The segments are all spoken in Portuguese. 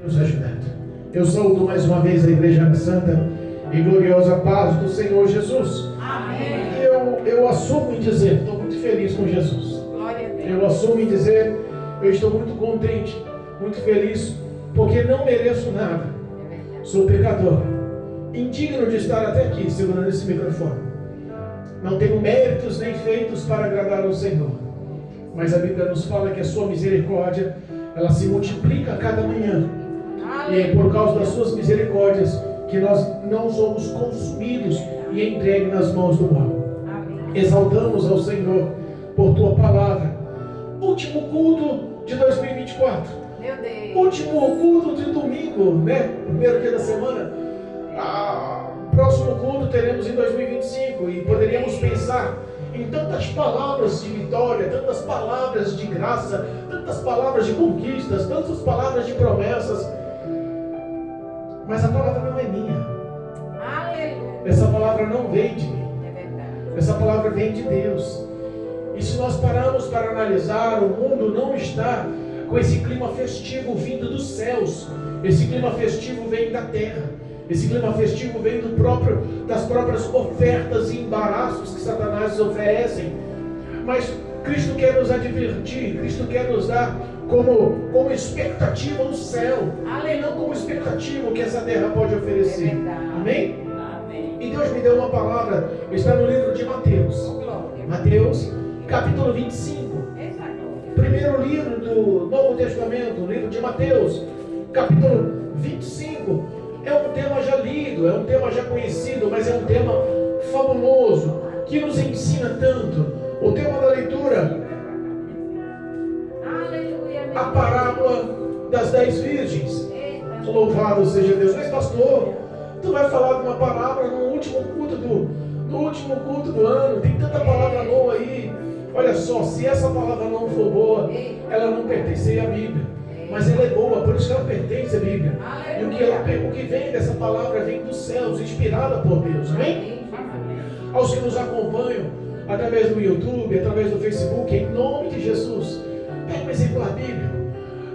Nos ajudando. Eu saúdo mais uma vez a Igreja na Santa e gloriosa paz do Senhor Jesus. Amém. Eu assumo em dizer, estou muito feliz com Jesus. Glória a Deus. Eu assumo em dizer, eu estou muito contente, muito feliz, porque não mereço nada. Sou pecador, indigno de estar até aqui segurando esse microfone. Não tenho méritos nem feitos para agradar ao Senhor. Mas a Bíblia nos fala que a sua misericórdia, ela se multiplica a cada manhã. E é por causa das suas misericórdias que nós não somos consumidos e entregues nas mãos do mal. Exaltamos ao Senhor por tua palavra. Último culto de 2024. Meu Deus. Último culto de domingo, né? Primeiro dia da semana. Próximo culto teremos em 2025. E poderíamos pensar em tantas palavras de vitória, tantas palavras de graça, tantas palavras de conquistas, tantas palavras de promessas. Mas a palavra não é minha. Aleluia. Essa palavra não vem de mim. É verdade. Essa palavra vem de Deus. E se nós pararmos para analisar, o mundo não está com esse clima festivo vindo dos céus. Esse clima festivo vem da terra. Esse clima festivo vem das próprias ofertas e embaraços que Satanás oferecem. Mas Cristo quer nos advertir, Cristo quer nos dar como expectativa o céu, e não como expectativa o que essa terra pode oferecer. Amém? Amém. E Deus me deu uma palavra, está no livro de Mateus. Mateus, capítulo 25. Primeiro livro do Novo Testamento, o livro de Mateus, capítulo 25. É um tema já lido, é um tema já conhecido, mas é um tema fabuloso, que nos ensina tanto. O tema da leitura, a parábola das 10 virgens. Louvado seja Deus. Mas pastor, tu vai falar de uma parábola no último culto do ano, tem tanta palavra boa aí. Olha só, se essa palavra não for boa, ela não pertence à Bíblia, mas ela é boa, por isso que ela pertence à Bíblia. E o que vem dessa palavra vem dos céus, inspirada por Deus. Amém? Aos que nos acompanham através do YouTube, através do Facebook, em nome de Jesus, pega um exemplar bíblico,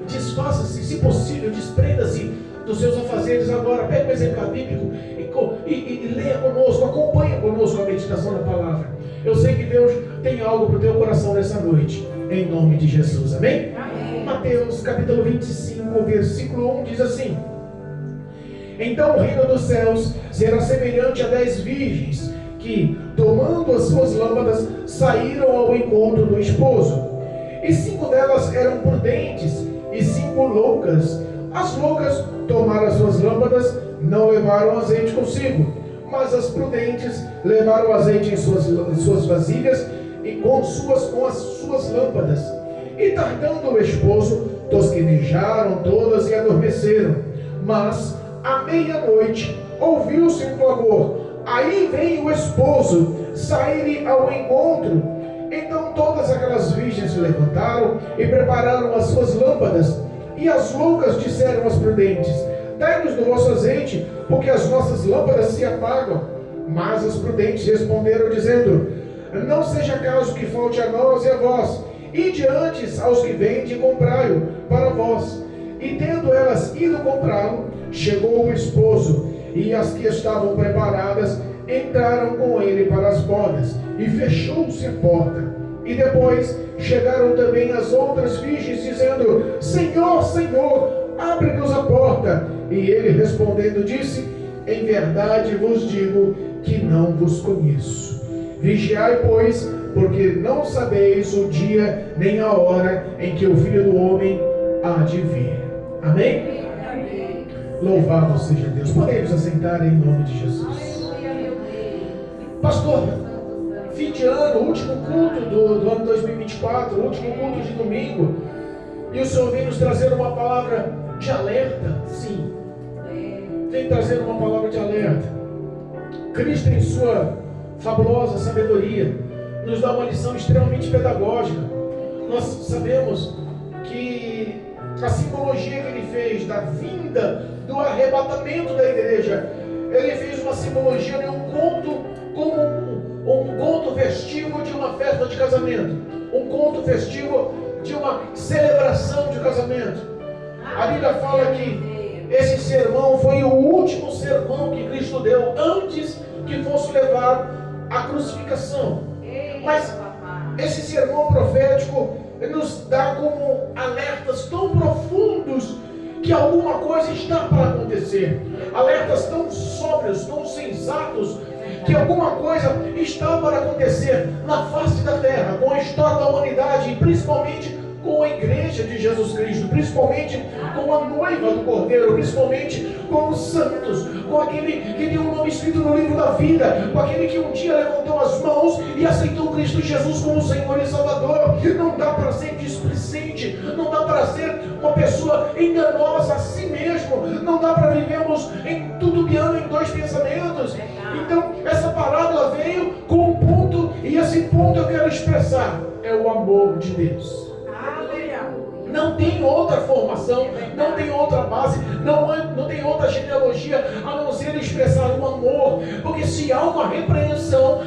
desfaça-se, se possível, desprenda-se dos seus afazeres agora, pega um exemplar bíblico e leia conosco, acompanha conosco a meditação da palavra. Eu sei que Deus tem algo para o teu coração nessa noite, em nome de Jesus, amém? Amém. Mateus capítulo 25, versículo 1 diz assim: Então o reino dos céus será semelhante a 10 virgens, que, tomando as suas lâmpadas, saíram ao encontro do esposo. E 5 delas eram prudentes, e 5 loucas. As loucas tomaram as suas lâmpadas, não levaram azeite consigo, mas as prudentes levaram azeite em suas vasilhas e com as suas lâmpadas. E tardando o esposo, tosquenejaram todas e adormeceram. Mas, à meia-noite, ouviu-se um clamor: aí vem o esposo, saíram ao encontro. Então todas aquelas virgens se levantaram e prepararam as suas lâmpadas. E as loucas disseram às prudentes: dai-nos do vosso azeite, porque as nossas lâmpadas se apagam. Mas as prudentes responderam, dizendo: não seja caso que falte a nós e a vós, ide antes aos que vendem e comprai-o para vós. E tendo elas ido comprá-lo, chegou o esposo, e as que estavam preparadas entraram com ele para as bodas, e fechou-se a porta. E depois chegaram também as outras virgens, dizendo: Senhor, Senhor, abre-nos a porta. E ele respondendo disse: em verdade vos digo que não vos conheço. Vigiai, pois, porque não sabeis o dia nem a hora em que o Filho do Homem há de vir. Amém? Amém. Louvado seja Deus. Podemos assentar em nome de Jesus. Pastor, fim de ano, último culto do ano 2024, último culto de domingo, e o Senhor vem nos trazer uma palavra de alerta. Sim, vem trazer uma palavra de alerta. Cristo, em sua fabulosa sabedoria, nos dá uma lição extremamente pedagógica. Nós sabemos que a simbologia que ele fez da vinda, do arrebatamento da igreja, ele fez uma simbologia de um conto, como um conto festivo de uma festa de casamento, um conto festivo de uma celebração de casamento. A Bíblia fala que Esse sermão foi o último sermão que Cristo deu antes que fosse levado à crucificação. Mas esse sermão profético nos dá como alertas tão profundos que alguma coisa está para acontecer. Alertas tão sóbrios, tão sensatos, que alguma coisa está para acontecer na face da terra, com a história da humanidade e principalmente com a igreja de Jesus Cristo, principalmente com a noiva do Cordeiro, principalmente com os santos, com aquele que tem um nome escrito no livro da vida, com aquele que um dia levantou as mãos e aceitou Cristo Jesus como Senhor e Salvador. Não dá para ser displicente, não dá para ser uma pessoa enganosa a si mesmo, não dá para vivermos tutubiando em dois pensamentos. Então essa parábola veio com um ponto, e esse ponto eu quero expressar: é o amor de Deus. Não tem outra formação, não tem outra base, não tem outra genealogia a não ser expressar o amor. Porque se há uma repreensão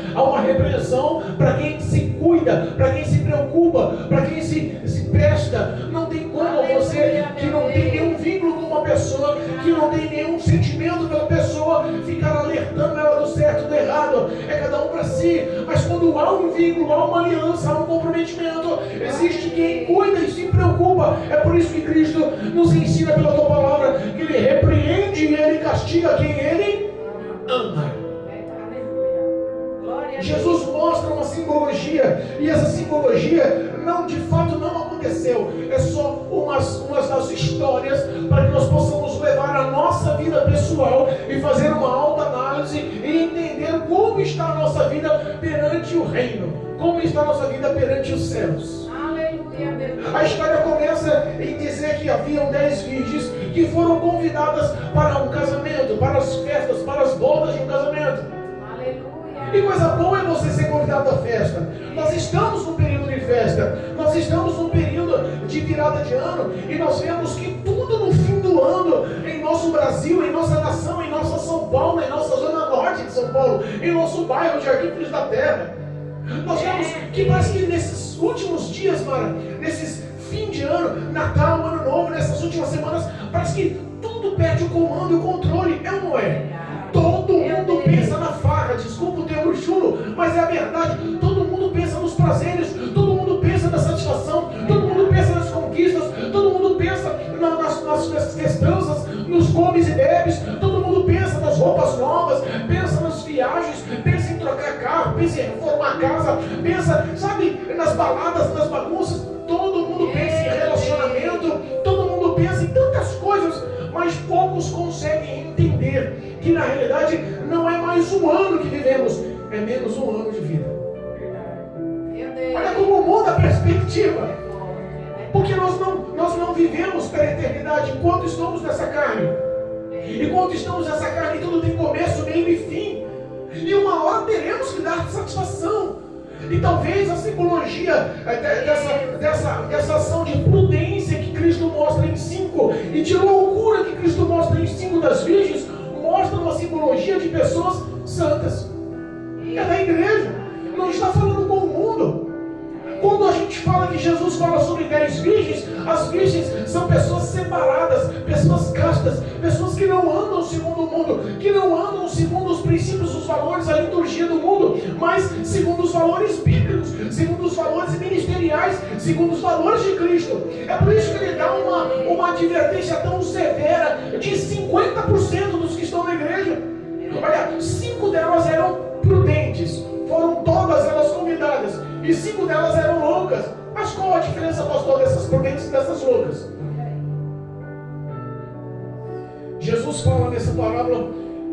para quem se cuida, para quem se preocupa, para quem se presta. Não tem como você que não tem nenhum vínculo com uma pessoa, que não tem nenhum sentimento pela pessoa, ficar alertando ela do certo e do errado. É cada um para si. Mas quando há um vínculo, há uma aliança, há um comprometimento, existe quem cuida e se preocupa. É por isso que Cristo nos ensina pela tua palavra que Ele repreende e Ele castiga quem Ele ama. Jesus mostra uma simbologia, e essa simbologia de fato não aconteceu. É só umas das histórias para que nós possamos levar a nossa vida pessoal e fazer uma autoanálise e entender como está a nossa vida perante o reino, como está a nossa vida perante os céus. A história começa em dizer que haviam 10 virgens que foram convidadas para um casamento, para as festas, para as bodas de um casamento. E coisa boa é você ser convidado à festa. Nós estamos num período de festa, nós estamos num período de virada de ano, e nós vemos que tudo no fim do ano, em nosso Brasil, em nossa nação, em nossa São Paulo, em nossa zona norte de São Paulo, em nosso bairro Jardim Filhos da Terra, nós vemos que parece que nesses últimos dias, nesses fim de ano, Natal, Ano Novo, nessas últimas semanas, parece que tudo perde o comando e o controle. É ou não é? Todo mundo pensa na farra, desculpa o termo chulo, mas é a verdade. Todo mundo pensa nos prazeres, todo mundo pensa na satisfação, todo mundo pensa nas conquistas, todo mundo pensa nas festanças, nos comes e bebes, todo mundo pensa nas roupas novas, pensa nas viagens, pensa em trocar carro, pensa em reformar a casa, pensa, sabe, nas baladas, nas bagunças. Todo mundo pensa em relacionamento, todo mundo pensa em tantas coisas, mas poucos conseguem entender que na realidade não é mais um ano que vivemos, é menos um ano de vida. Olha como muda a perspectiva, porque nós não vivemos para a eternidade enquanto estamos nessa carne. Enquanto estamos nessa carne, tudo tem começo, meio e fim, e uma hora teremos que dar satisfação. E talvez a simbologia dessa ação de prudência que Cristo mostra em 5 e de loucura que Cristo mostra em 5 das virgens, mostra uma simbologia de pessoas santas. É da igreja, não está falando com o mundo. Quando a gente fala que Jesus fala sobre 10 virgens, as virgens são pessoas separadas, pessoas castas, pessoas que não andam segundo o mundo, que não andam segundo os princípios, os valores, a liturgia do mundo, mas segundo os valores bíblicos, segundo os valores ministeriais, segundo os valores de Cristo. É por isso que ele dá uma advertência tão severa de 50% dos que estão na igreja. Olha, 5 delas eram prudentes, foram todas elas convidadas, e 5 delas eram loucas. Mas qual a diferença, pastor, dessas prudentes e dessas loucas? Jesus fala nessa parábola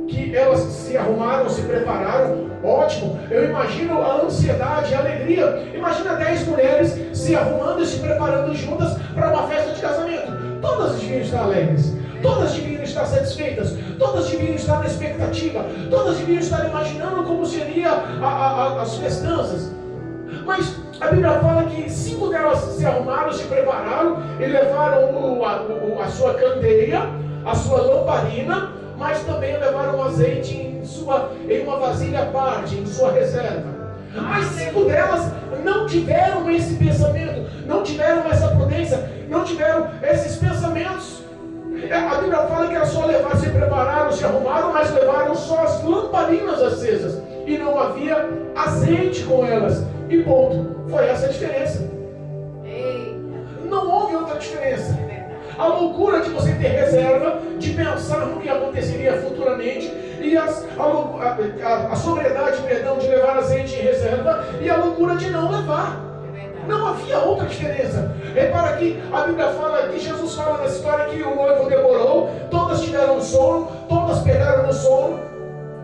que elas se arrumaram, se prepararam. Ótimo, eu imagino a ansiedade, a alegria. Imagina 10 mulheres se arrumando e se preparando juntas para uma festa de casamento. Todas deviam estar alegres, todas deviam estar satisfeitas, todas deviam estar na expectativa, todas deviam estar imaginando como seria as festanças. Mas a Bíblia fala que 5 delas se arrumaram, se prepararam e levaram a sua candeia, a sua lamparina, mas também levaram azeite em uma vasilha à parte, em sua reserva. Mas 5 delas não tiveram esse pensamento, não tiveram essa prudência, não tiveram esses pensamentos. A Bíblia fala que era só levar, se prepararam, se arrumaram, mas levaram só as lamparinas acesas. E não havia azeite com elas. E ponto. Foi essa a diferença. Não houve outra diferença. A loucura de você ter reserva, de pensar no que aconteceria futuramente, e a sobriedade, perdão, de levar azeite em reserva, e a loucura de não levar. Não havia outra diferença. Repara que a Bíblia fala, que Jesus fala nessa história que o noivo demorou, todas tiveram sono, todas pegaram no sono.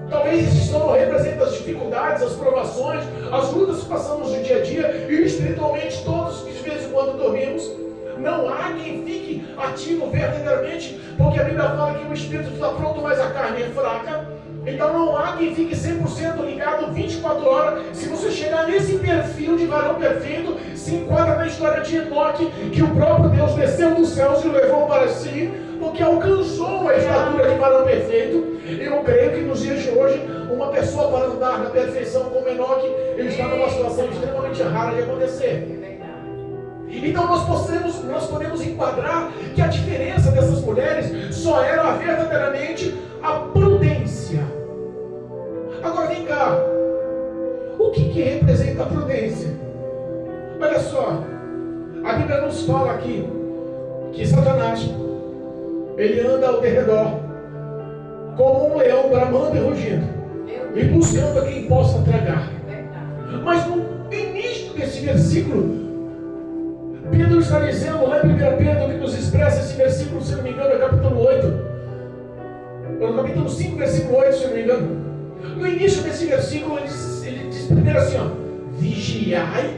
Talvez esse sono represente as dificuldades, as provações, as lutas que passamos no dia a dia, e espiritualmente todos que de vez em quando dormimos. Não há quem fique ativo verdadeiramente, porque a Bíblia fala que o espírito está pronto, mas a carne é fraca. Então não há quem fique 100% ligado 24 horas. Se você chegar nesse perfil de varão perfeito, se enquadra na história de Enoque, que o próprio Deus desceu dos céus e o levou para si, porque alcançou a estatura de varão perfeito. Eu creio que nos dias de hoje, uma pessoa para andar na perfeição como Enoque, ele está numa situação extremamente rara de acontecer. Então nós podemos enquadrar que a diferença dessas mulheres só era verdadeiramente a prudência. Agora vem cá, o que representa a prudência? Olha só, a Bíblia nos fala aqui que Satanás, ele anda ao derredor como um leão bramando e rugindo e buscando a quem possa tragar. Mas no início desse versículo, Pedro está dizendo, lá em 1 Pedro, que nos expressa esse versículo, se não me engano, é capítulo 8. No capítulo 5, versículo 8, se não me engano. No início desse versículo, ele diz primeiro assim, ó, vigiai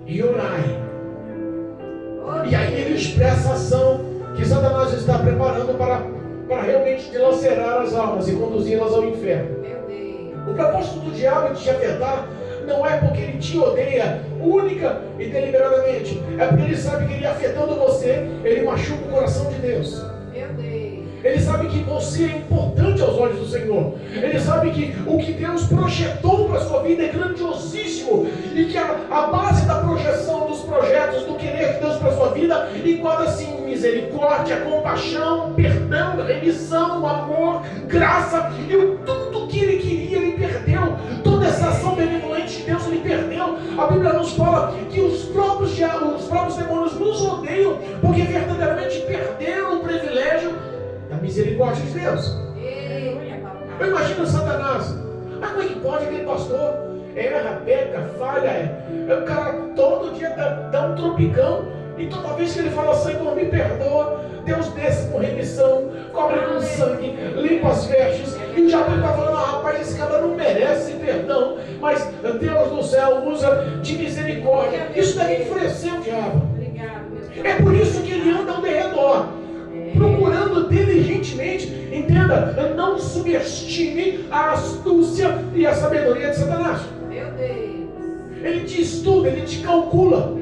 e orai. E aí ele expressa a ação que Satanás está preparando para realmente dilacerar as almas e conduzi-las ao inferno. O propósito do diabo de te afetar não é porque ele te odeia única e deliberadamente, é porque ele sabe que ele afetando você, ele machuca o coração de Deus. Ele sabe que você é importante aos olhos do Senhor. Ele sabe que o que Deus projetou para a sua vida é grandiosíssimo, e que a base da projeção dos projetos, do querer de Deus para a sua vida, enquadra-se em misericórdia, compaixão, perdão, remissão, amor, graça, e tudo que ele queria, ele perdeu. Toda essa ação benevolente de Deus, ele perdeu. A Bíblia nos fala que os próprios demônios nos odeiam, porque verdadeiramente perderam o privilégio da misericórdia de Deus. Eu imagino Satanás. Mas como é que pode aquele pastor? Erra, peca, falha. O cara todo dia dá um tropicão. E toda vez que ele fala, Senhor, me perdoa, Deus desce com remissão, cobre com sangue, limpa as vestes. E o diabo está falando, rapaz, esse cara não merece perdão, mas Deus do céu usa de misericórdia. Isso deve enfurecer o diabo. É por isso que ele anda ao derredor, procurando diligentemente. Entenda, não subestime a astúcia e a sabedoria de Satanás. Ele te estuda, ele te calcula.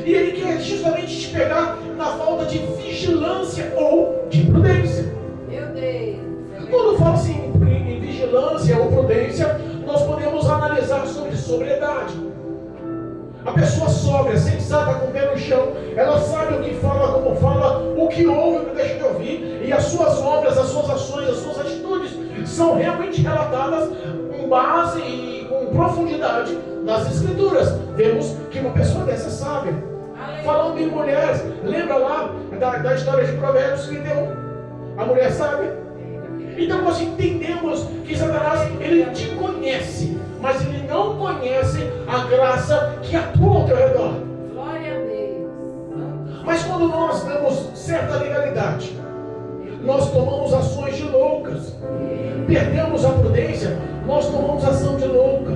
E ele quer justamente te pegar na falta de vigilância ou de prudência. Quando fala assim em vigilância ou prudência, nós podemos analisar sobre sobriedade. A pessoa sóbria, sensata, com o pé no chão, ela sabe o que fala, como fala, o que ouve, o que deixa de ouvir, e as suas obras, as suas ações, as suas atitudes são realmente relatadas com base e com profundidade nas Escrituras. Vemos que uma pessoa dessa sabe. Falando em mulheres, lembra lá da história de Provérbios que deu a mulher sábia? Então nós entendemos que Satanás, ele te conhece, mas ele não conhece a graça que atua ao teu redor. Glória a Deus. Mas quando nós damos certa legalidade, nós tomamos ações de loucas. Perdemos a prudência, nós tomamos ação de louca.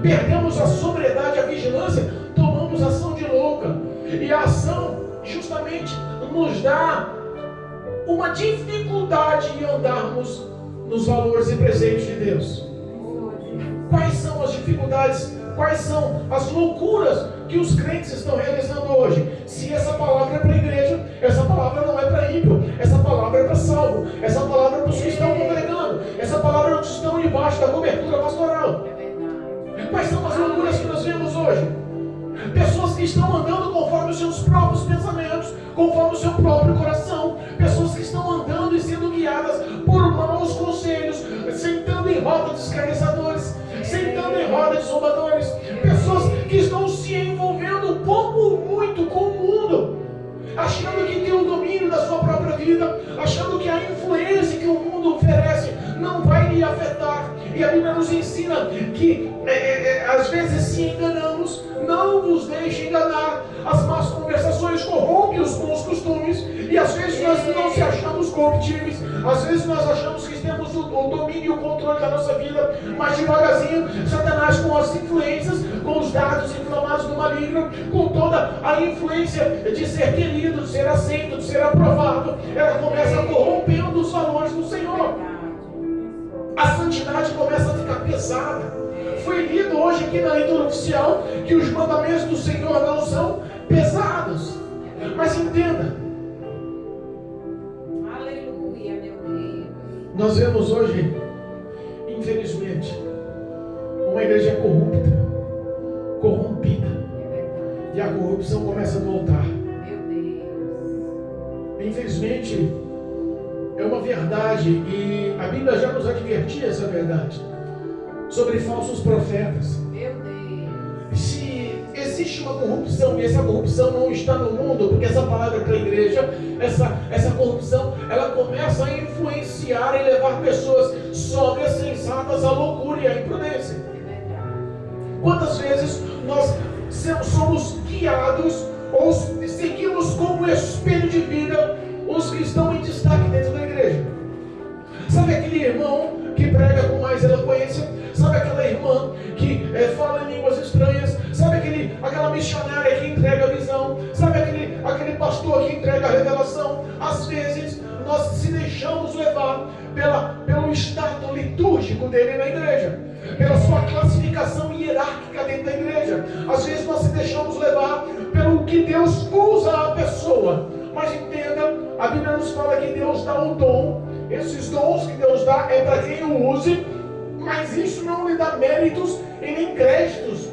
Perdemos a sobriedade, a vigilância, tomamos ação de louca. E a ação justamente nos dá uma dificuldade em andarmos nos valores e preceitos de Deus. Quais são as dificuldades? Quais são as loucuras que os crentes estão realizando hoje? Se essa palavra é para a igreja, essa palavra não é para ímpio, essa palavra é para salvo, essa palavra é para os que estão congregando, essa palavra é para os que estão debaixo da cobertura pastoral. Quais são as loucuras que nós vemos hoje? Pessoas que estão andando conforme os seus próprios pensamentos, conforme o seu próprio coração. Pessoas que estão andando em roda de escarnecedores, sentando em roda de zombadores, pessoas que estão se envolvendo pouco ou muito com o mundo, achando que tem o domínio da sua própria vida, achando que a influência que o mundo oferece não vai lhe afetar. E a Bíblia nos ensina que às vezes se enganamos. Não vos deixe enganar. As más conversações corrompem os bons costumes. E às vezes nós não se achamos corruptíveis. Às vezes nós achamos que temos o domínio e o controle da nossa vida. Mas devagarzinho, Satanás, com as influências, com os dardos inflamados do maligno, com toda a influência de ser querido, de ser aceito, de ser aprovado, ela começa corrompendo os valores do Senhor. A santidade começa a ficar pesada. Foi lido hoje aqui na leitura oficial que os mandamentos do Senhor não são pesados. Mas entenda, Aleluia, meu Deus. nós vemos hoje, infelizmente, uma igreja corrompida. E a corrupção começa a voltar. Meu Deus. Infelizmente, é uma verdade, e a Bíblia já nos advertia essa verdade, sobre falsos profetas. Meu Deus. Se existe uma corrupção, e essa corrupção não está no mundo, porque essa palavra para a igreja, essa corrupção, ela começa a influenciar e levar pessoas sóbrias, sensatas à loucura e à imprudência. Quantas vezes nós somos guiados ou seguimos como espelho de vida os que estão em destaque dentro da igreja? Sabe aquele irmão que prega com mais eloquência? Sabe aquela irmã que fala em línguas estranhas? Sabe aquela missionária que entrega a visão? Sabe aquele pastor que entrega a revelação? Às vezes nós se deixamos levar pelo status litúrgico dele na igreja, pela sua classificação hierárquica dentro da igreja. Às vezes nós se deixamos levar pelo que Deus usa a pessoa. Mas entenda, a Bíblia nos fala que Deus dá um dom. Esses dons que Deus dá é para quem o use, mas isso não lhe dá méritos e nem créditos.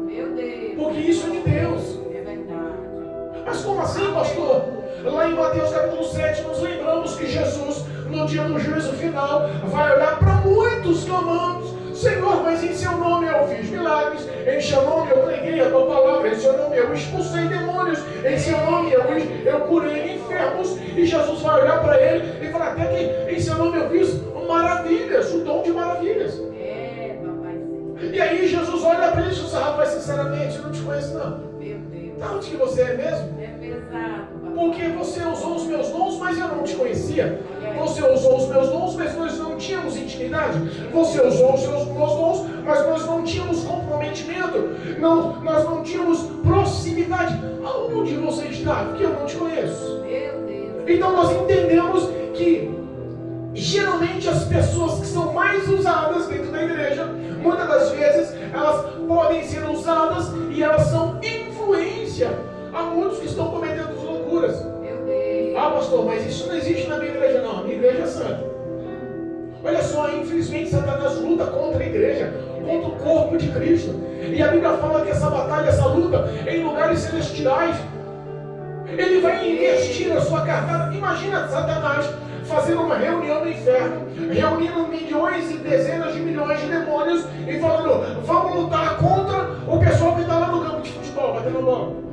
Meu Deus. Porque isso é de Deus. É verdade. Mas como assim, pastor? Lá em Mateus capítulo 7, nós lembramos que Jesus, no dia do juízo final, vai olhar para muitos clamando: Senhor, mas em seu nome eu fiz milagres, em seu nome eu preguei a tua palavra, em seu nome eu expulsei demônios, em seu nome eu curei enfermos. E Jesus vai olhar para ele e falar: até que em seu nome eu fiz maravilhas, o dom de maravilhas. É, papaizinho. E aí Jesus olha para ele e diz: rapaz, sinceramente, eu não te conheço não. Meu Deus. Da onde que você é mesmo? É pesado, papai. Porque você usou os meus dons, mas eu não te conhecia. Você usou os meus dons, mas nós não tínhamos intimidade. Você usou os meus dons, mas nós não tínhamos comprometimento. Nós não tínhamos proximidade. Aonde você está? Porque eu não te conheço. Meu Deus. Então nós entendemos que geralmente as pessoas que são mais usadas dentro da igreja, muitas das vezes elas podem ser usadas e elas são influência a muitos que estão cometendo loucuras. Meu Deus. Ah, pastor, mas isso não existe na minha igreja não. A minha igreja é santa. Olha só, infelizmente Satanás luta contra a igreja, contra o corpo de Cristo. E a Bíblia fala que essa batalha, essa luta em lugares celestiais, ele vai investir a sua cartada. Imagina Satanás fazendo uma reunião no inferno, reunindo milhões e dezenas de milhões de demônios e falando: vamos lutar contra o pessoal que está lá no campo de futebol, batendo bola.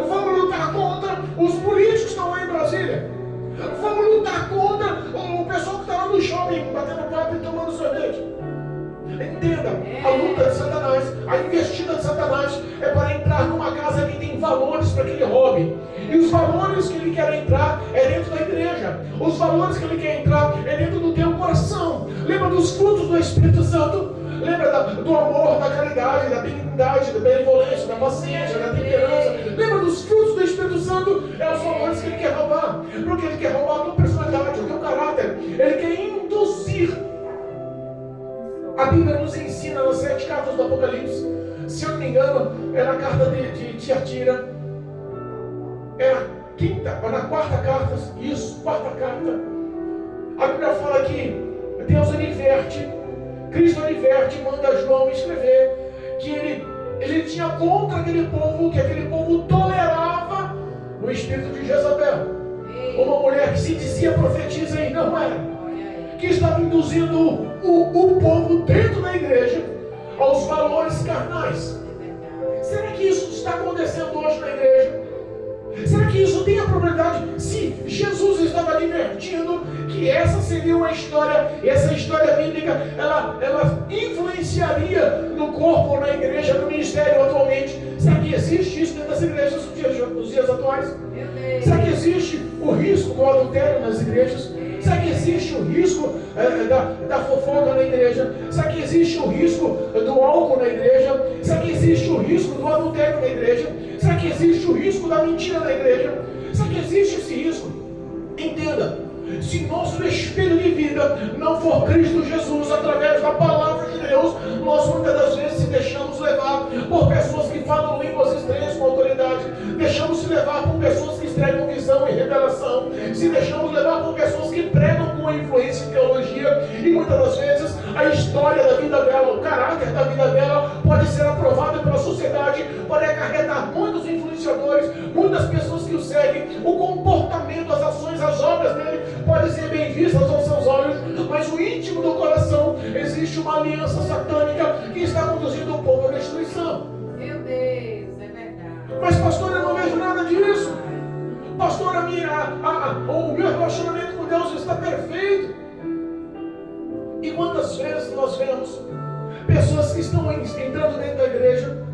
Vamos lutar contra os políticos que estão lá em Brasília. Vamos lutar contra o pessoal que está lá no shopping, batendo papo e tomando sorvete. Entenda, a luta de Satanás, a investida de Satanás é para entrar numa casa que tem valores para que ele roube. E os valores que ele quer entrar é dentro da igreja. Os valores que ele quer entrar é dentro do teu coração. Lembra dos frutos do Espírito Santo? Lembra do amor, da caridade, da benignidade, da benevolência, da paciência, da temperança. Lembra dos frutos do Espírito Santo? É os valores que ele quer roubar. Porque ele quer roubar a tua personalidade, o teu caráter. Ele quer induzir. A Bíblia nos ensina nas 7 cartas do Apocalipse. Se eu não me engano, é na carta de Tiatira. É na quarta carta. Isso, quarta carta. A Bíblia fala que Deus adverte, Cristo adverte, manda João escrever que ele tinha contra aquele povo, que aquele povo tolerava o espírito de Jezabel. Uma mulher que se dizia profetisa e não era. que estava induzindo o povo dentro da igreja aos valores carnais. Será que isso está acontecendo hoje na igreja? Será que isso tem a probabilidade? Se Jesus estava advertindo que essa seria uma história, essa história bíblica, ela influenciaria no corpo, na igreja, no ministério atualmente. Será que existe isso dentro das igrejas nos dias atuais? Será que existe o risco do adultério nas igrejas? Será que existe o risco da fofoca na igreja? Será que existe o risco do álcool na igreja? Será que existe o risco do adultério na igreja? Será que existe o risco da mentira na igreja? Será que existe esse risco? Entenda, se nosso espelho de vida não for Cristo Jesus através da palavra de Deus, nós muitas das vezes se deixamos levar por pessoas que falam línguas estranhas com autoridade, deixamos se levar por pessoas que entregam visão e revelação, se deixamos levar por pessoas que pregam com influência em teologia, e muitas das vezes a história da vida dela, o caráter da vida dela pode ser aprovado pela sociedade, pode acarretar muitos influenciadores, muitas pessoas que o seguem, o comportamento, as ações, as obras dele podem ser bem vistas aos seus olhos, mas no íntimo do coração existe uma aliança satânica que está conduzindo o povo à destruição. Meu Deus, é verdade. Mas pastor, eu não vejo nada disso. Pastor, o meu relacionamento com Deus está perfeito. E quantas vezes nós vemos pessoas que estão entrando dentro da igreja,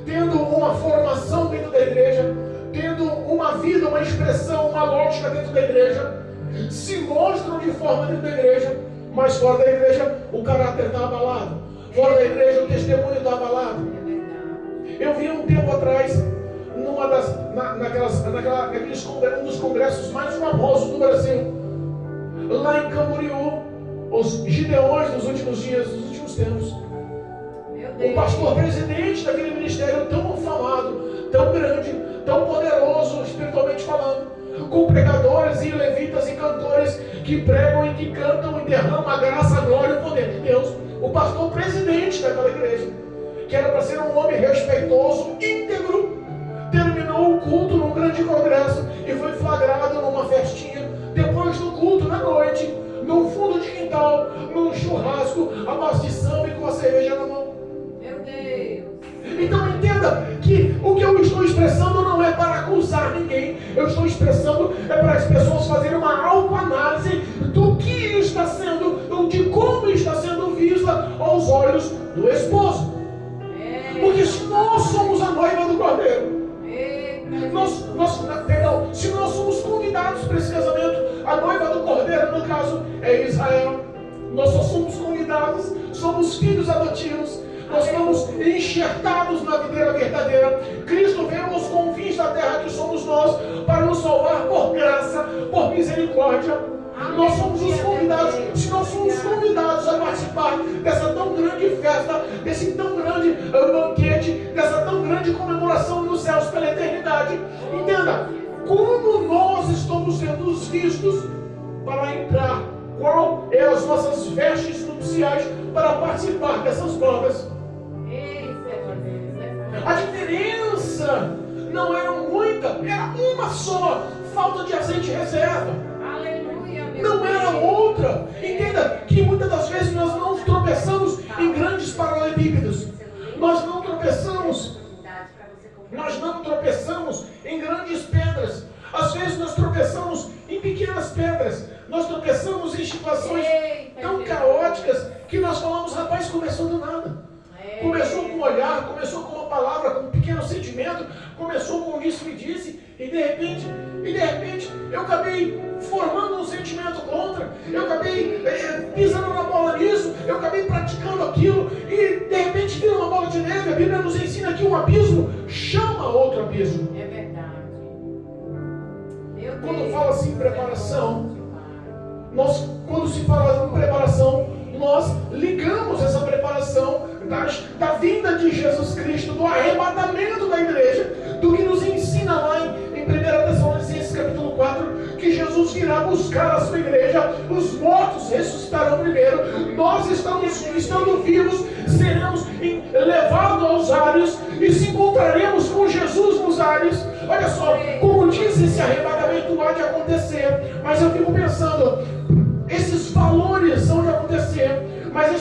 tendo uma formação dentro da igreja, tendo uma vida, uma expressão, uma lógica dentro da igreja, se mostram de forma dentro da igreja, mas fora da igreja um caráter está abalado, fora da igreja o testemunho está abalado. Eu vi um tempo atrás, um dos congressos mais famosos do Brasil, lá em Camboriú, os Gideões dos últimos dias, dos últimos tempos. O pastor presidente daquele ministério tão afamado, tão grande, tão poderoso espiritualmente falando, com pregadores e levitas e cantores que pregam e que cantam e derramam a graça, a glória e o poder de Deus. O pastor presidente daquela igreja, que era para ser um homem respeitoso, íntegro, terminou o culto num grande congresso e foi flagrado numa festinha, depois do culto, na noite, num fundo de quintal, num churrasco, a base de samba e com a cerveja na mão. Meu Deus. Então entenda que o que eu estou expressando não é para acusar ninguém, eu estou expressando para as pessoas fazerem uma autoanálise do que está sendo, de como está sendo vista aos olhos do esposo. Porque se nós somos a noiva do Cordeiro, se nós somos convidados para esse casamento, a noiva do Cordeiro, no caso, é Israel. Nós só somos convidados, somos filhos adotivos, nós somos enxertados na videira verdadeira. Cristo veio aos confins da terra, que somos nós, para nos salvar por graça, por misericórdia. Nós somos os convidados. Se nós somos convidados a participar dessa tão grande festa, desse tão grande banquete, dessa tão grande comemoração nos céus pela eternidade, entenda como nós estamos sendo vistos para entrar, qual é as nossas vestes nupciais para participar dessas bodas. A diferença não era muita, era uma só: falta de azeite reserva. Não era outra. Entenda que muitas das vezes nós não tropeçamos em grandes paralelepípedos. Nós não tropeçamos em grandes pedras. Às vezes nós tropeçamos em pequenas pedras. Nós tropeçamos em situações tão caóticas que nós falamos: rapaz, começou do nada. Começou com um olhar, começou com uma palavra, com um pequeno sentimento, começou com um disse-me-disse, e de repente, eu acabei formando um sentimento contra, eu acabei pisando na bola nisso, eu acabei praticando aquilo, e de repente vira uma bola de neve. A Bíblia nos ensina que um abismo chama outro abismo. É verdade. Quando fala assim preparação, quando se fala em preparação, nós ligamos essa preparação da vinda de Jesus Cristo, do arrebatamento da igreja, do que nos ensina lá em 1 Tessalonicenses capítulo 4, que Jesus virá buscar a sua igreja, os mortos ressuscitarão primeiro, nós estando vivos, seremos levados aos ares e se encontraremos com Jesus nos ares. Olha só, como diz, esse arrebatamento há de acontecer, mas eu fico pensando, esses valores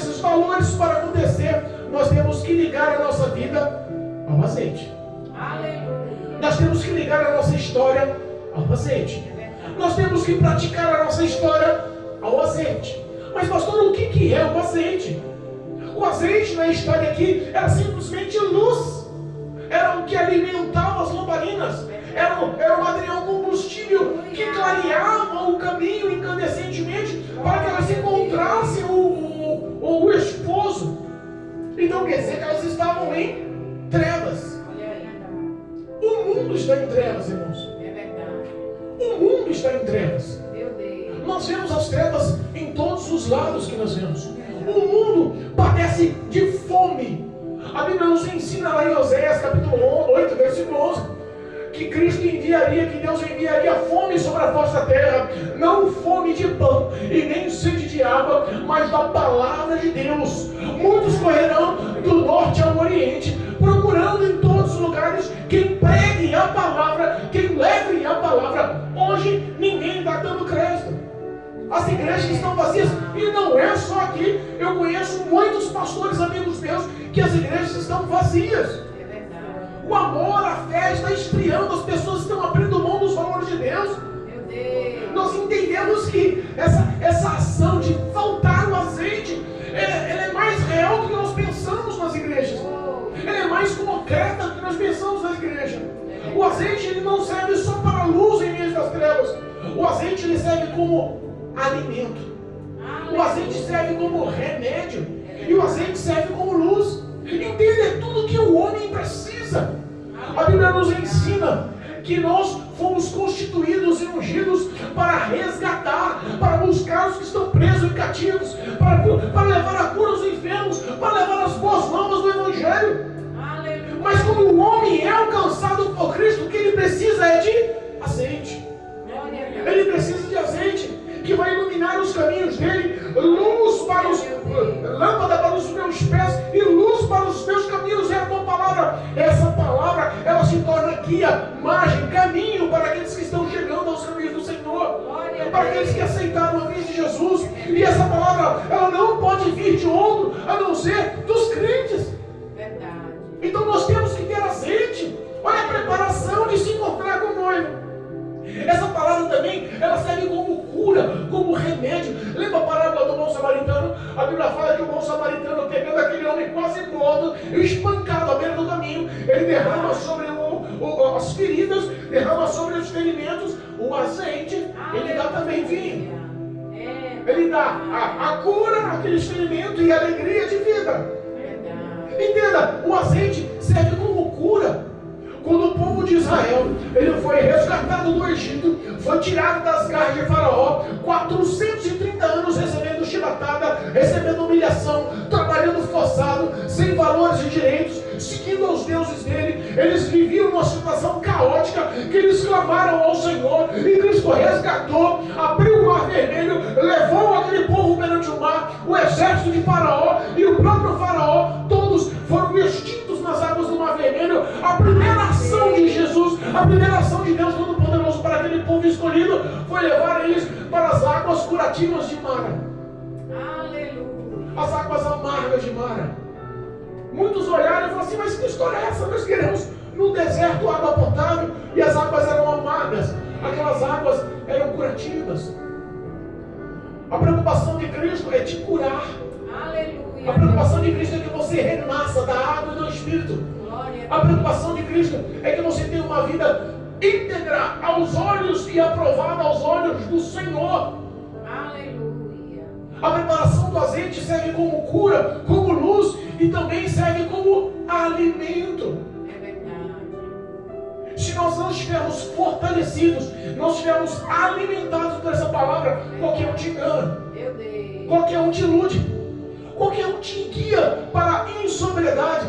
esses valores para acontecer, nós temos que ligar a nossa vida ao azeite. Aleluia. Nós temos que ligar a nossa história ao azeite. Nós temos que praticar a nossa história ao azeite. Mas pastor, o que é o azeite? O azeite na história aqui era simplesmente luz. Era o que alimentava as lamparinas. Era o material combustível que clareava o caminho incandescentemente para que elas encontrassem o esposo. Então quer dizer que elas estavam em trevas. O mundo está em trevas, irmãos. É verdade. O mundo está em trevas. Meu Deus. Nós vemos as trevas em todos os lados que nós vemos. O mundo padece de fome. A Bíblia nos ensina lá em Oséias capítulo 8, versículo 11, que Cristo enviaria, que Deus enviaria fome sobre a vossa terra, não fome de pão e nem sede de água, mas da palavra de Deus. Muitos correrão do norte ao oriente, procurando em todos os lugares quem pregue a palavra, quem leve a palavra. Hoje ninguém está dando crédito. As igrejas estão vazias, e não é só aqui. Eu conheço muitos pastores amigos meus que as igrejas estão vazias. É verdade. O amor, a fé está esfriando, as pessoas estão abrindo mão dos valores de Deus. Meu Deus. Nós entendemos que essa ação de faltar o azeite, ela é mais real do que nós pensamos nas igrejas. Ela é mais concreta do que nós pensamos nas igrejas. O azeite ele não serve só para a luz em meio das trevas. O azeite ele serve como alimento. O azeite serve como remédio. E o azeite serve como luz. Entenda, é tudo que o homem precisa. A Bíblia nos ensina que nós fomos constituídos e ungidos para resgatar, para buscar os que estão presos e cativos, para levar a cura aos enfermos, para levar as boas novas do Evangelho. Mas quando o homem é alcançado por Cristo, o que ele precisa é de azeite. Ele precisa de azeite que vai iluminar os caminhos dele, luz para lâmpada para os meus pés e luz para os meus caminhos. É a tua palavra. Essa palavra, ela se torna guia, margem, caminho para aqueles que estão chegando aos caminhos do Senhor, para aqueles que aceitaram a vida de Jesus. E essa palavra, ela não pode vir de outro a não ser dos crentes. Verdade. Então nós temos que ter azeite. Olha a preparação de se encontrar com o noivo. Essa palavra também, ela serve como cura, como remédio. Lembra a parábola do bom samaritano? A Bíblia fala que o bom samaritano, pegando aquele homem quase morto, espancado à beira do caminho, ele derrama sobre as feridas, derrama sobre os ferimentos o azeite. Ele dá também vinho. Ele dá a cura naqueles ferimentos e a alegria de vida. Entenda, o azeite serve como cura. Quando o povo de Israel, ele foi resgatado do Egito, foi tirado das garras de Faraó, 430 anos recebendo chibatada, recebendo humilhação, trabalhando forçado, sem valores e direitos, seguindo aos deuses dele. Eles viviam numa situação caótica, que eles clamaram ao Senhor, e Cristo resgatou, abriu o mar vermelho, levou aquele povo perante o mar, o exército de Faraó e o próprio Faraó, todos foram extintos nas águas do mar vermelho. A primeira ação de Jesus, a primeira ação de Deus Todo-Poderoso para aquele povo escolhido foi levar eles para as águas curativas de Mara. Aleluia. As águas amargas de Mara. Muitos olharam e falaram assim: mas que história é essa? Nós queremos no deserto água potável e as águas eram amargas. Aquelas águas eram curativas. A preocupação de Cristo é te curar. Aleluia. A preocupação de Cristo é que você renasça da água e do Espírito. A preocupação de Cristo é que você tenha uma vida íntegra aos olhos e aprovada aos olhos do Senhor. Aleluia. A preparação do azeite serve como cura, como luz e também serve como alimento. É verdade. Se nós não estivermos fortalecidos, não estivermos alimentados por essa palavra, qualquer um te engana, Meu Deus. qualquer um te ilude, qualquer um te guia para a insobriedade,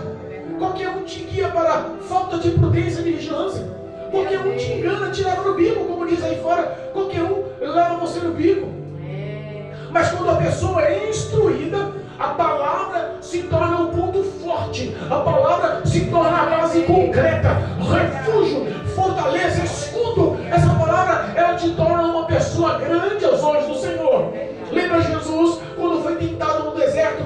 qualquer um te guia para a falta de prudência e vigilância, qualquer um te engana, te leva no bico, como diz aí fora, qualquer um leva você no bico. Mas quando a pessoa é instruída, a palavra se torna um ponto forte, a palavra se torna a base concreta, refúgio, fortaleza, escudo. Essa palavra, ela te torna uma pessoa grande aos olhos do Senhor. Lembra Jesus, quando foi tentado no deserto,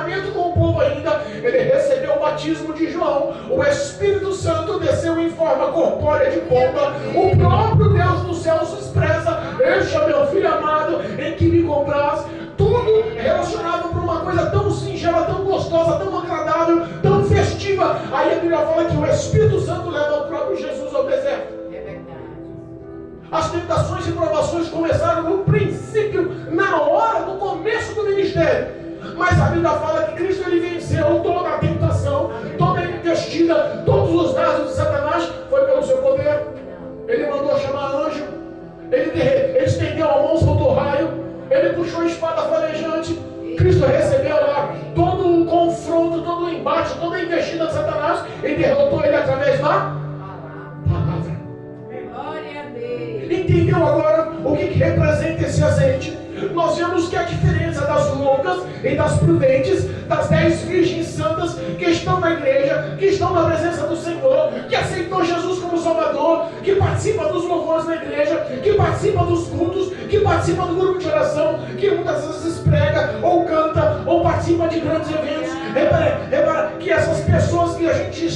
relacionamento com o povo ainda, ele recebeu o batismo de João. O Espírito Santo desceu em forma corpórea de pomba. O próprio Deus dos céus expressa: este é meu filho amado, em que me compraz. Tudo relacionado para uma coisa tão singela, tão gostosa, tão agradável, tão festiva. Aí a Bíblia fala que o Espírito Santo leva o próprio Jesus ao deserto. É verdade. As tentações e provações começaram no princípio, na hora, no começo do ministério. Mas a Bíblia fala que Cristo ele venceu toda a tentação, toda a investida, todos os dados de Satanás, foi pelo seu poder. Ele mandou chamar anjo, ele estendeu a mão, soltou raio, ele puxou a espada flamejante. Cristo recebeu lá todo o confronto, todo o embate, toda a investida de Satanás e derrotou ele através da palavra. Glória a Deus. Entendeu agora o que representa esse azeite? Nós vemos que a diferença das loucas e das prudentes, das 10 virgens santas que estão na igreja, que estão na presença do Senhor, que aceitou Jesus como Salvador, que participa dos louvores na igreja, que participa dos cultos, que participa do grupo de oração, que muitas vezes prega, ou canta, ou participa de grandes eventos. Repara que essas pessoas que a gente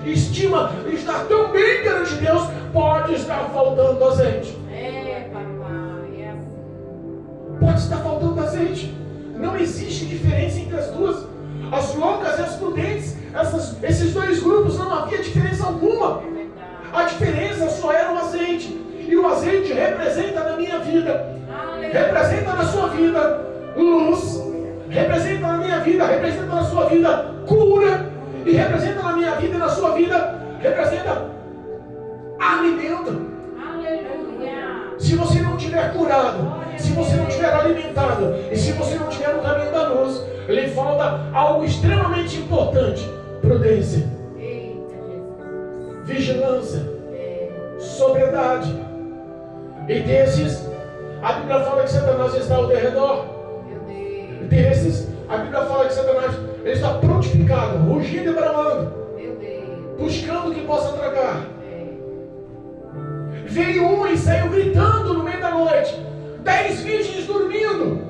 estima estar tão bem perante Deus, pode estar faltando azeite. É, papai, é assim. Pode estar faltando azeite. Não existe diferença entre as duas. As loucas e as prudentes, esses dois grupos, não havia diferença alguma. É verdade. A diferença só era o azeite. E o azeite representa na minha vida, representa na sua vida luz, representa na minha vida, representa na sua vida cura, e representa na minha vida e na sua vida, representa alimento. Aleluia. Se você não tiver curado, se você não tiver alimentado, e se você não tiver no caminho da luz, lhe falta algo extremamente importante: prudência, Eita, Jesus. vigilância, É. sobriedade. E desses, a Bíblia fala que Satanás está ao derredor. Meu Deus. Desses, a Bíblia fala que Satanás ele está prontificado, rugindo e bramando, Meu Deus. buscando o que possa tragar. É. Veio um e saiu gritando no meio da noite. 10 virgens dormindo,